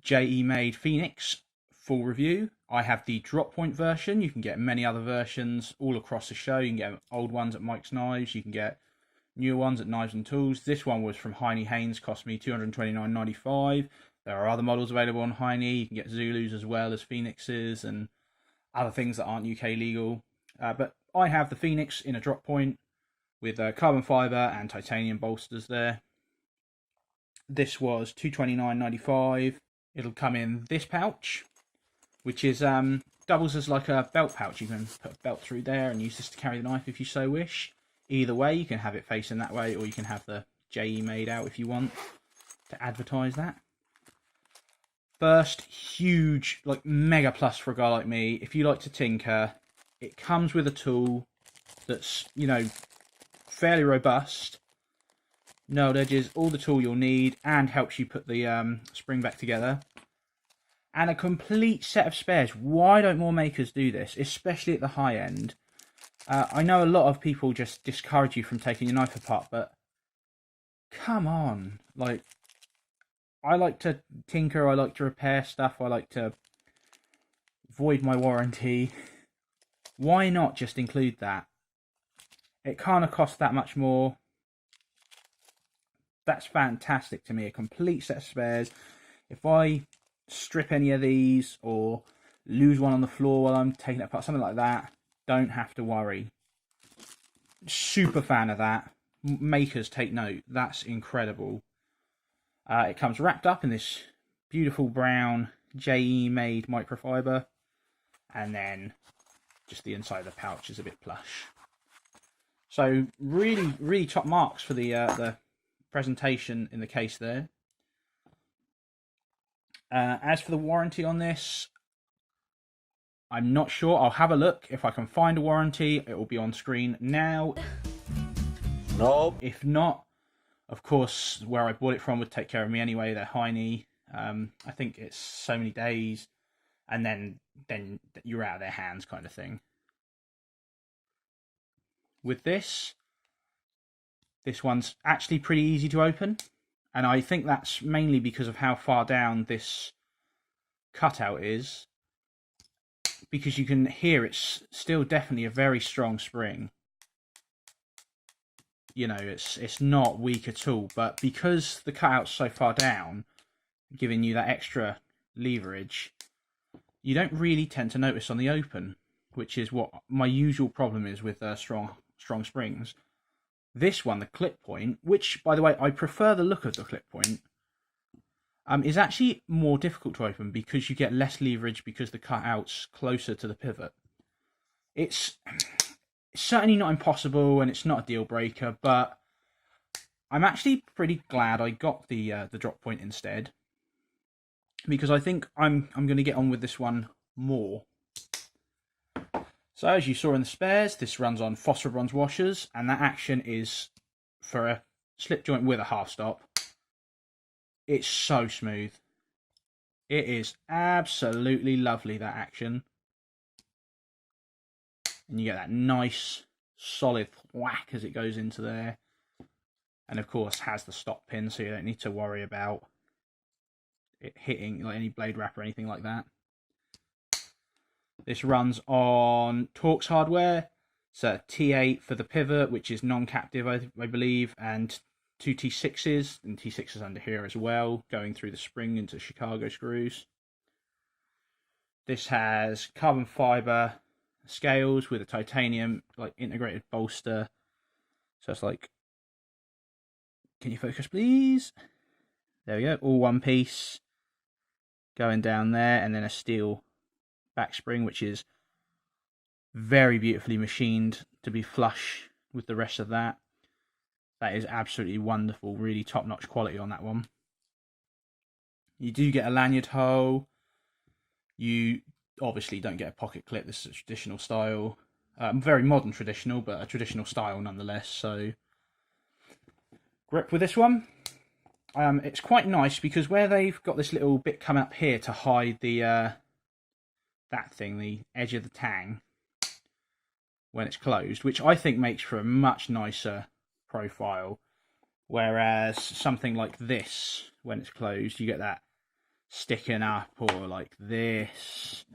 JE Made Phoenix full review. I have the drop point version. You can get many other versions all across the show. You can get old ones at Mike's Knives. You can get newer ones at Knives and Tools. This one was from Heine Haynes, cost me $229.95. There are other models available on Heine. You can get Zulus as well as Phoenixes and other things that aren't UK legal. But I have the Phoenix in a drop point with carbon fibre and titanium bolsters there. This was $229.95. It'll come in this pouch, which is doubles as like a belt pouch. You can put a belt through there and use this to carry the knife if you so wish. Either way, you can have it facing that way, or you can have the JE Made out if you want to advertise that. First, huge, like mega plus for a guy like me. If you like to tinker, it comes with a tool that's, you know, fairly robust. Knurled edges, all the tool you'll need, and helps you put the spring back together. And a complete set of spares. Why don't more makers do this, especially at the high end? I know a lot of people just discourage you from taking your knife apart, but come on. Like, I like to tinker, I like to repair stuff, I like to void my warranty. Why not just include that? It kind of costs that much more. That's fantastic to me. A complete set of spares. If I strip any of these or lose one on the floor while I'm taking it apart, something like that, don't have to worry. Super fan of that. Makers, take note. That's incredible. It comes wrapped up in this beautiful brown JE Made microfiber, and then just the inside of the pouch is a bit plush. So really, really top marks for the presentation in the case there. As for the warranty on this, I'm not sure. I'll have a look. If I can find a warranty, it will be on screen now. Nope. If not, of course, where I bought it from would take care of me anyway. They're Heine. I think it's so many days, and then you're out of their hands, kind of thing. With this one's actually pretty easy to open, and I think that's mainly because of how far down this cutout is, because you can hear it's still definitely a very strong spring. You know, it's not weak at all, but because the cutout's so far down, giving you that extra leverage, you don't really tend to notice on the open, which is what my usual problem is with strong springs. This one, the clip point, which, by the way, I prefer the look of the clip point, is actually more difficult to open because you get less leverage because the cutout's closer to the pivot. It's certainly not impossible, and it's not a deal breaker, but I'm actually pretty glad I got the drop point instead, because I think I'm going to get on with this one more. So as you saw in the spares, this runs on phosphor bronze washers, and that action is for a slip joint with a half stop. It's so smooth. It is absolutely lovely, that action. And you get that nice solid whack as it goes into there. And of course has the stop pin, so you don't need to worry about it hitting like any blade wrap or anything like that. This runs on Torx hardware. So T8 for the pivot, which is non-captive, I believe, and two T6s, and T6s under here as well, going through the spring into Chicago screws. This has carbon fibre scales with a titanium like integrated bolster. So it's like, can you focus please? There we go, all one piece going down there, and then a steel back spring, which is very beautifully machined to be flush with the rest of that. That is absolutely wonderful, really top-notch quality on that one. You do get a lanyard hole. You obviously don't get a pocket clip. This is a traditional style. Very modern traditional, but a traditional style nonetheless. So grip with this one. It's quite nice because where they've got this little bit coming up here to hide the that thing, the edge of the tang, when it's closed, which I think makes for a much nicer profile, whereas something like this, when it's closed, you get that sticking up, or like this,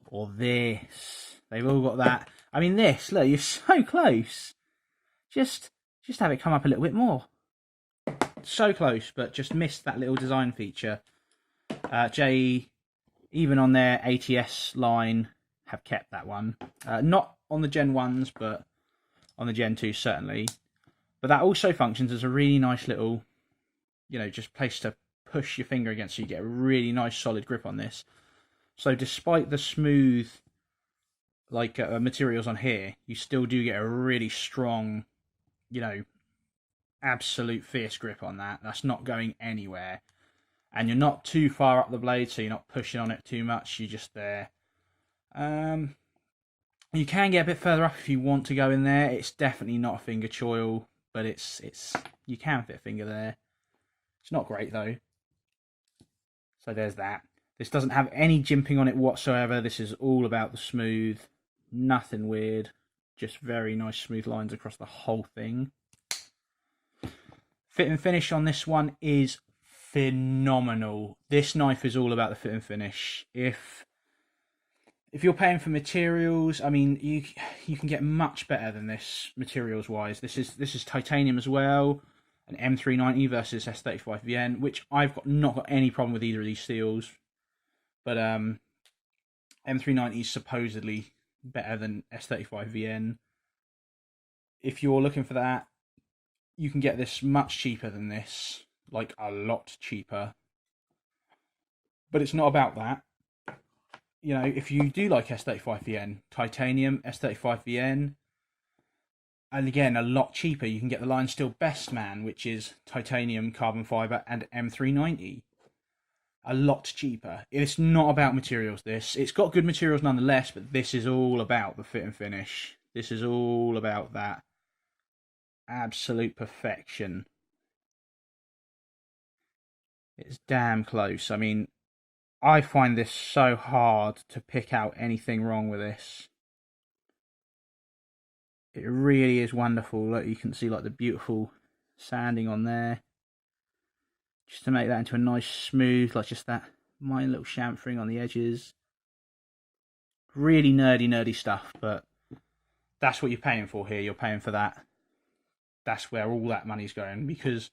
or this. They've all got that. I mean, this, look, you're so close. Just have it come up a little bit more. So close, but just missed that little design feature. JE, even on their ATS line, have kept that one. Not on the Gen 1s, but on the Gen 2s certainly. But that also functions as a really nice little, just place to push your finger against, so you get a really nice solid grip on this. So despite the smooth materials on here, you still do get a really strong, absolute fierce grip on that. That's not going anywhere. And you're not too far up the blade, so you're not pushing on it too much. You're just there. You can get a bit further up if you want to go in there. It's definitely not a finger choil, but it's you can fit a finger there. It's not great though. So there's that. This doesn't have any jimping on it whatsoever. This is all about the smooth. Nothing weird. Just very nice smooth lines across the whole thing. Fit and finish on this one is phenomenal. This knife is all about the fit and finish. If you're paying for materials, I mean, you can get much better than this materials wise. This is titanium as well, an M390 versus S35VN, which I've not got any problem with either of these steels. But M390 is supposedly better than S35VN. If you're looking for that, you can get this much cheaper than this, like a lot cheaper. But it's not about that. If you do like S35VN, titanium, S35VN, and again, a lot cheaper, you can get the line steel Best Man, which is titanium, carbon fibre, and M390. A lot cheaper. It's not about materials, this. It's got good materials nonetheless, but this is all about the fit and finish. This is all about that absolute perfection. It's damn close. I mean, I find this so hard to pick out anything wrong with this. It really is wonderful. Look, you can see like the beautiful sanding on there. Just to make that into a nice smooth, like just that minor little chamfering on the edges. Really nerdy stuff, but that's what you're paying for here. You're paying for that. That's where all that money's going, because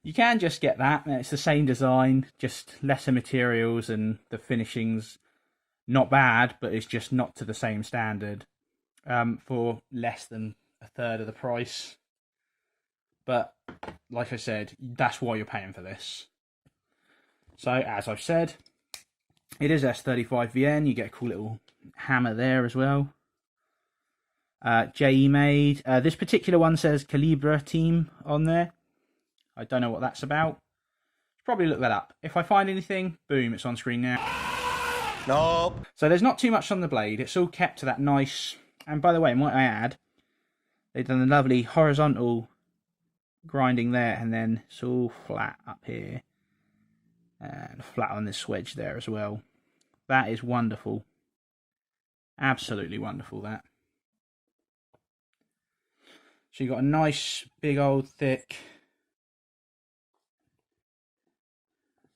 you can just get that, and it's the same design, just lesser materials, and the finishing's not bad, but it's just not to the same standard, for less than a third of the price. But like I said, that's why you're paying for this. So as I've said, it is S35VN. You get a cool little hammer there as well. JE made. This particular one says Calibra Team on there. I don't know what that's about. Probably look that up. If I find anything, boom, it's on screen now. Nope. So there's not too much on the blade. It's all kept to that nice. And by the way, might I add, they've done a lovely horizontal grinding there, and then it's all flat up here. And flat on this wedge there as well. That is wonderful. Absolutely wonderful, that. So you've got a nice, big old thick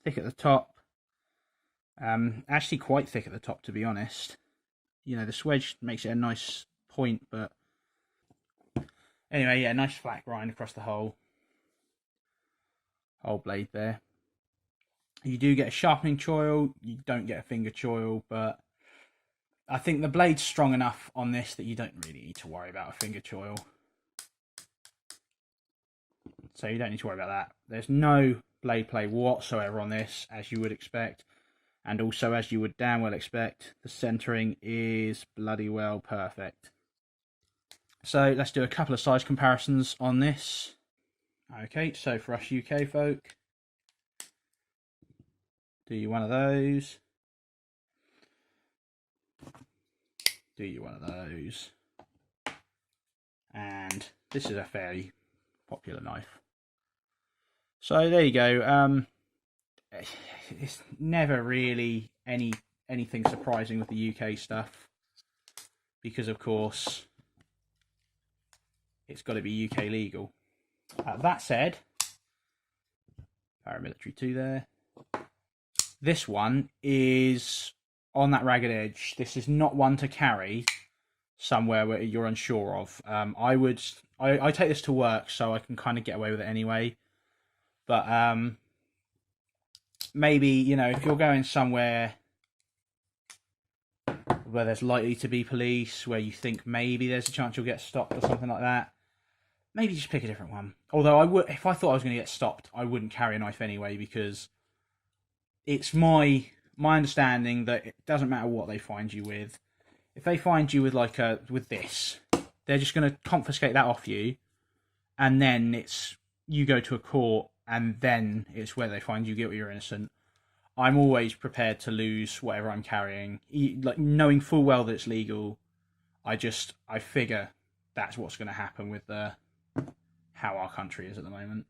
at the top. Actually quite thick at the top, to be honest. The swedge makes it a nice point, but anyway, yeah, nice flat grind across the whole blade there. You do get a sharpening choil. You don't get a finger choil, but I think the blade's strong enough on this that you don't really need to worry about a finger choil. So you don't need to worry about that. There's no blade play whatsoever on this, as you would expect. And also, as you would damn well expect, the centering is bloody well perfect. So let's do a couple of size comparisons on this. Okay, so for us UK folk, do you one of those? Do you one of those? And this is a fairly popular knife. So there you go. It's never really anything surprising with the UK stuff, because of course it's got to be UK legal. That said, paramilitary 2 there. This one is on that ragged edge. This is not one to carry somewhere where you're unsure of. I take this to work, so I can kind of get away with it anyway. But maybe, you know, if you're going somewhere where there's likely to be police, where you think maybe there's a chance you'll get stopped or something like that, maybe just pick a different one. Although if I thought I was going to get stopped, I wouldn't carry a knife anyway, because it's my understanding that it doesn't matter what they find you with. If they find you with with this, they're just going to confiscate that off you, and then you go to a court, and then it's whether they find you guilty or innocent. I'm always prepared to lose whatever I'm carrying, like knowing full well that it's legal. I figure that's what's going to happen with how our country is at the moment.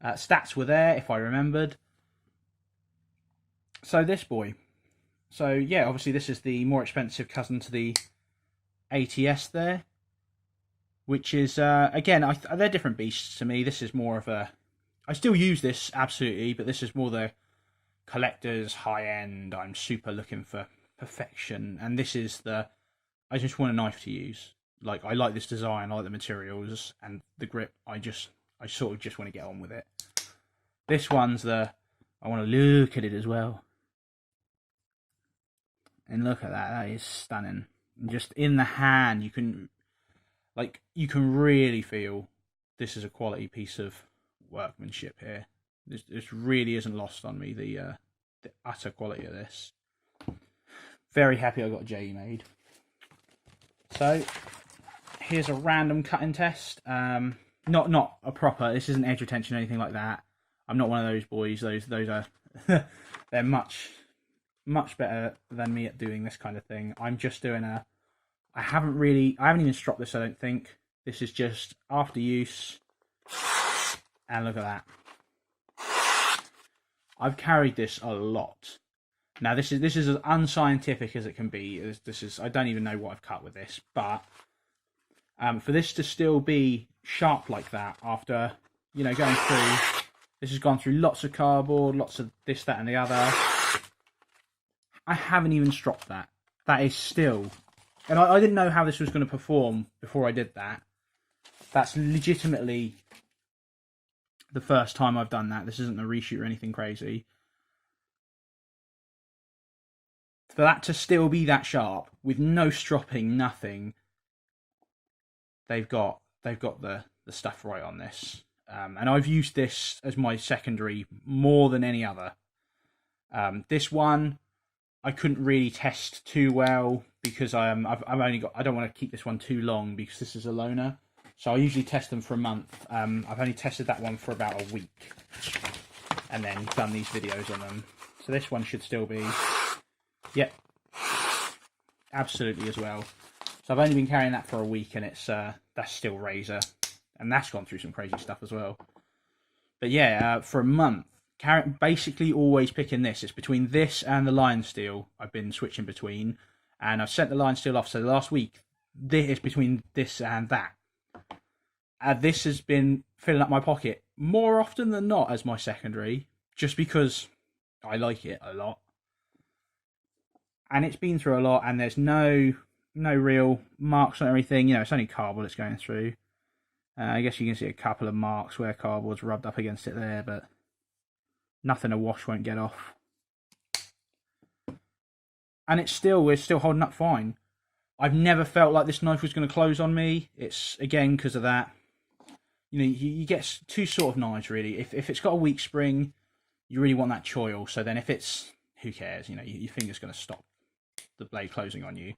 Stats were there if I remembered. So this boy. So yeah, obviously this is the more expensive cousin to the ATS there, which is again, they're different beasts to me. This is more of a, I still use this absolutely, but this is more the collector's high end. I'm super looking for perfection, and this is the, I just want a knife to use. Like, I like this design, I like the materials and the grip. I sort of just want to get on with it. This one's I want to look at it as well. And look at that, that is stunning. Just in the hand, you can really feel this is a quality piece of workmanship here. This really isn't lost on me, the utter quality of this. Very happy I got a J made. So here's a random cutting test. Not a proper. This isn't edge retention or anything like that. I'm not one of those boys. Those are they're much better than me at doing this kind of thing. I'm just doing I haven't even stropped this. I don't think. This is just after use. And look at that. I've carried this a lot. Now this is as unscientific as it can be. This is I don't even know what I've cut with this, but for this to still be sharp like that after, you know, going through, this has gone through lots of cardboard, lots of this, that, and the other. I haven't even stropped that. That is still, and I didn't know how this was going to perform before I did that. That's legitimately the first time I've done that. This isn't a reshoot or anything crazy. For that to still be that sharp with no stropping, nothing, they've got the stuff right on this. And I've used this as my secondary more than any other. This one I couldn't really test too well because I don't want to keep this one too long because this is a loaner. So I usually test them for a month. I've only tested that one for about a week and then done these videos on them. So this one should still be, yep, absolutely as well. So I've only been carrying that for a week and it's that's still razor, and that's gone through some crazy stuff as well. But yeah, for a month, basically always picking this. It's between this and the Lion Steel I've been switching between, and I've sent the Lion Steel off. So last week, this is between this and that. This has been filling up my pocket more often than not as my secondary, just because I like it a lot. And it's been through a lot, and there's no real marks on everything. You know, it's only cardboard it's going through. I guess you can see a couple of marks where cardboard's rubbed up against it there, but nothing a wash won't get off. And we're still holding up fine. I've never felt like this knife was going to close on me. It's, again, because of that. You know, you get two sort of knives, really. If it's got a weak spring, you really want that choil. So then if it's, who cares? You know, your finger's going to stop the blade closing on you.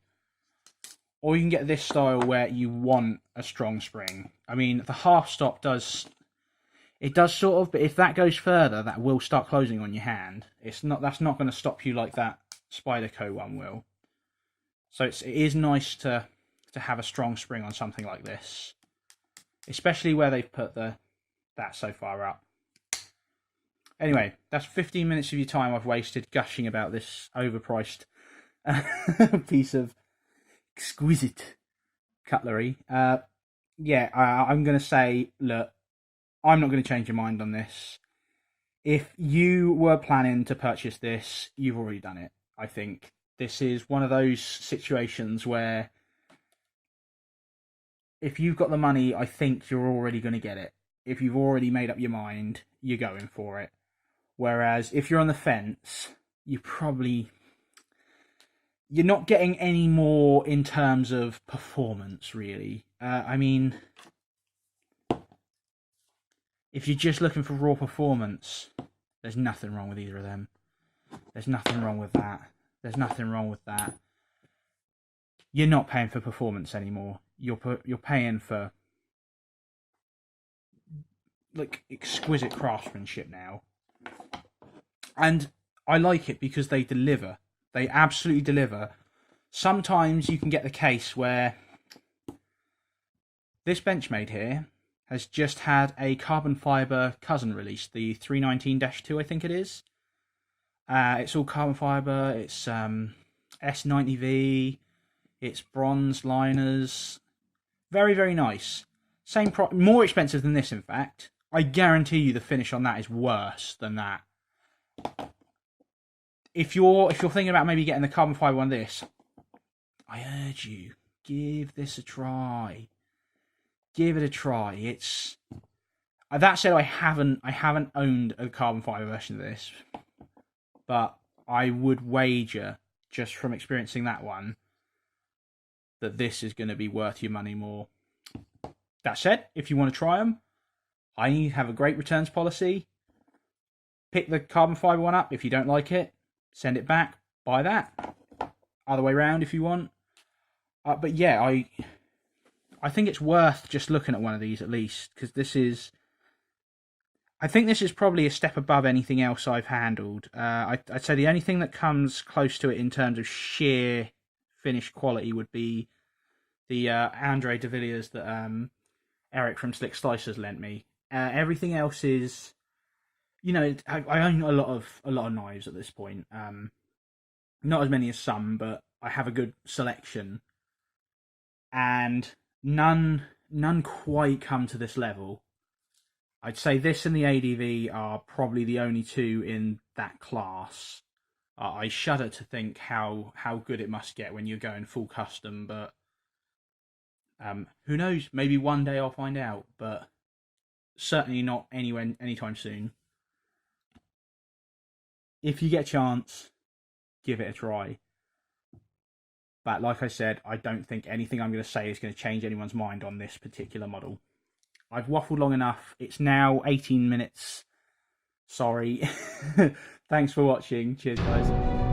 Or you can get this style where you want a strong spring. I mean, the half stop does sort of, but if that goes further, that will start closing on your hand. That's not going to stop you like that Spyderco one will. So it is nice to have a strong spring on something like this, especially where they've put that so far up. Anyway, that's 15 minutes of your time I've wasted gushing about this overpriced piece of exquisite cutlery. Yeah, I'm going to say, look, I'm not going to change your mind on this. if you were planning to purchase this, you've already done it. I think this is one of those situations where if you've got the money, I think you're already going to get it. If you've already made up your mind, you're going for it. Whereas if you're on the fence, you're not getting any more in terms of performance, really. I mean, if you're just looking for raw performance, there's nothing wrong with either of them. There's nothing wrong with that. There's nothing wrong with that. You're not paying for performance anymore. You're paying for like exquisite craftsmanship now. And I like it because they deliver. They absolutely deliver. Sometimes you can get the case where this Benchmade here has just had a carbon fibre cousin released, the 319-2, I think it is. It's all carbon fibre. It's S90V. It's bronze liners. Very, very nice. More expensive than this, in fact. I guarantee you the finish on that is worse than that. If you're thinking about maybe getting the carbon fibre one of this, I urge you, give this a try. Give it a try. It's that said, I haven't owned a carbon fibre version of this, but I would wager, just from experiencing that one, that this is going to be worth your money more. That said, if you want to try them, I have a great returns policy. Pick the carbon fibre one up. If you don't like it, send it back. Buy that. Other way around if you want. But yeah, I think it's worth just looking at one of these at least, because I think this is probably a step above anything else I've handled. I'd say the only thing that comes close to it in terms of sheer finish quality would be the Andre de Villiers that Eric from Slick Slicers lent me. Everything else is, I own a lot of knives at this point. Not as many as some, but I have a good selection, and none quite come to this level. I'd say this and the ADV are probably the only two in that class. I shudder to think how good it must get when you're going full custom, but who knows? Maybe one day I'll find out, but certainly not anytime soon. If you get a chance, give it a try. But like I said, I don't think anything I'm going to say is going to change anyone's mind on this particular model. I've waffled long enough. It's now 18 minutes. Sorry. Thanks for watching. Cheers, guys.